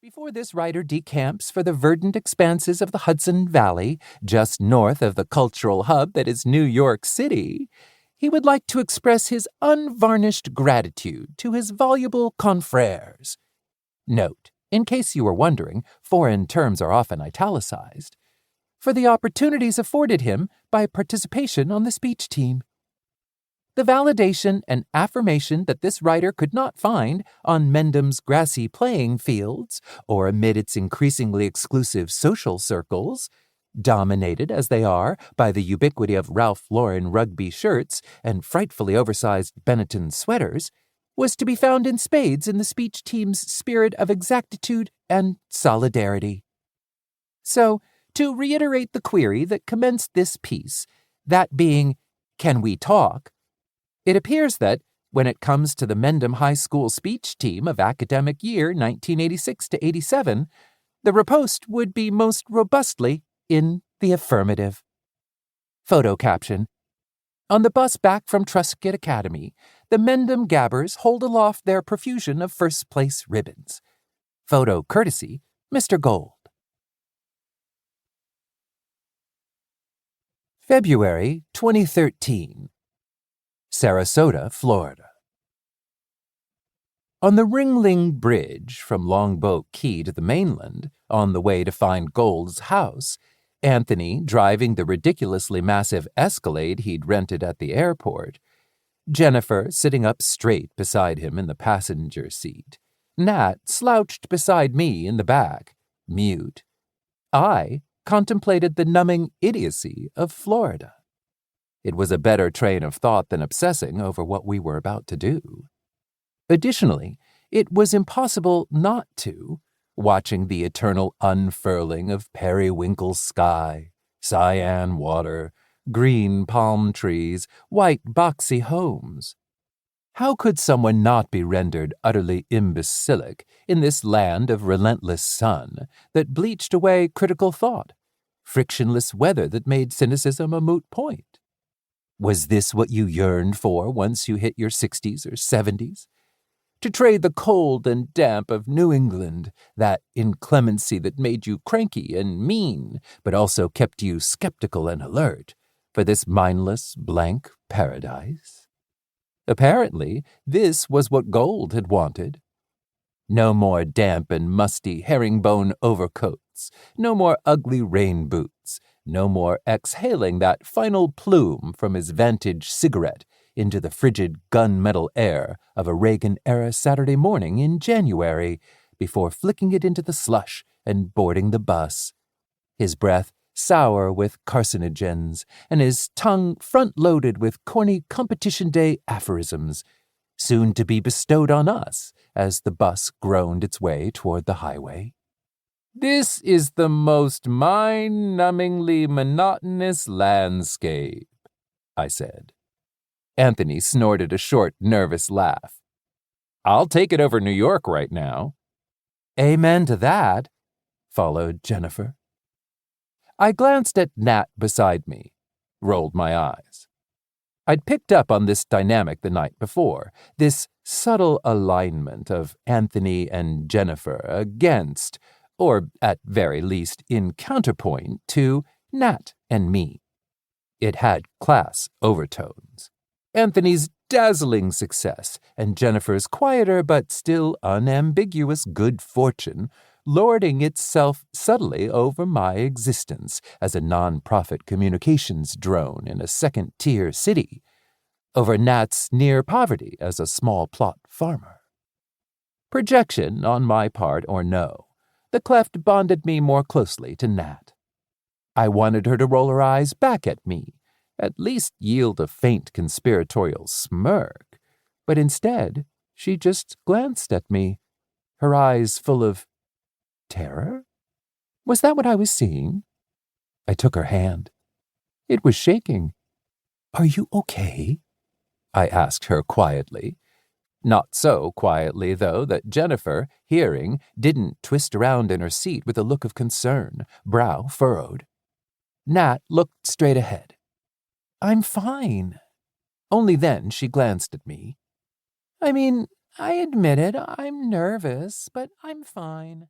Before this writer decamps for the verdant expanses of the Hudson Valley, just north of the cultural hub that is New York City, he would like to express his unvarnished gratitude to his voluble confrères. Note, in case you were wondering, foreign terms are often italicized, for the opportunities afforded him by participation on the speech team. The validation and affirmation that this writer could not find on Mendham's grassy playing fields or amid its increasingly exclusive social circles, dominated as they are by the ubiquity of Ralph Lauren rugby shirts and frightfully oversized Benetton sweaters, was to be found in spades in the speech team's spirit of exactitude and solidarity. So, to reiterate the query that commenced this piece, that being, can we talk? It appears that, when it comes to the Mendham High School speech team of academic year 1986 to 87, the riposte would be most robustly in the affirmative. Photo caption. On the bus back from Truscott Academy, the Mendham Gabbers hold aloft their profusion of first-place ribbons. Photo courtesy, Mr. Gold. February 2013. Sarasota, Florida. On the Ringling Bridge from Longboat Key to the mainland, on the way to find Gold's house, Anthony driving the ridiculously massive Escalade he'd rented at the airport, Jennifer sitting up straight beside him in the passenger seat, Nat slouched beside me in the back, mute. I contemplated the numbing idiocy of Florida. It was a better train of thought than obsessing over what we were about to do. Additionally, it was impossible not to, watching the eternal unfurling of periwinkle sky, cyan water, green palm trees, white boxy homes. How could someone not be rendered utterly imbecilic in this land of relentless sun that bleached away critical thought, frictionless weather that made cynicism a moot point? Was this what you yearned for once you hit your 60s or 70s? To trade the cold and damp of New England, that inclemency that made you cranky and mean, but also kept you skeptical and alert, for this mindless, blank paradise? Apparently, this was what Gold had wanted. No more damp and musty herringbone overcoats, no more ugly rain boots, no more exhaling that final plume from his Vantage cigarette into the frigid gunmetal air of a Reagan-era Saturday morning in January before flicking it into the slush and boarding the bus, his breath sour with carcinogens and his tongue front-loaded with corny competition day aphorisms, soon to be bestowed on us as the bus groaned its way toward the highway. This is the most mind-numbingly monotonous landscape, I said. Anthony snorted a short, nervous laugh. I'll take it over New York right now. Amen to that, followed Jennifer. I glanced at Nat beside me, rolled my eyes. I'd picked up on this dynamic the night before, this subtle alignment of Anthony and Jennifer against, or at very least in counterpoint to, Nat and me. It had class overtones. Anthony's dazzling success and Jennifer's quieter but still unambiguous good fortune lording itself subtly over my existence as a non-profit communications drone in a second-tier city, over Nat's near poverty as a small-plot farmer. Projection on my part or no, the cleft bonded me more closely to Nat. I wanted her to roll her eyes back at me, at least yield a faint conspiratorial smirk, but instead she just glanced at me, her eyes full of terror? Was that what I was seeing? I took her hand. It was shaking. Are you okay? I asked her quietly. Not so quietly, though, that Jennifer, hearing, didn't twist around in her seat with a look of concern, brow furrowed. Nat looked straight ahead. I'm fine. Only then she glanced at me. I mean, I admit it, I'm nervous, but I'm fine.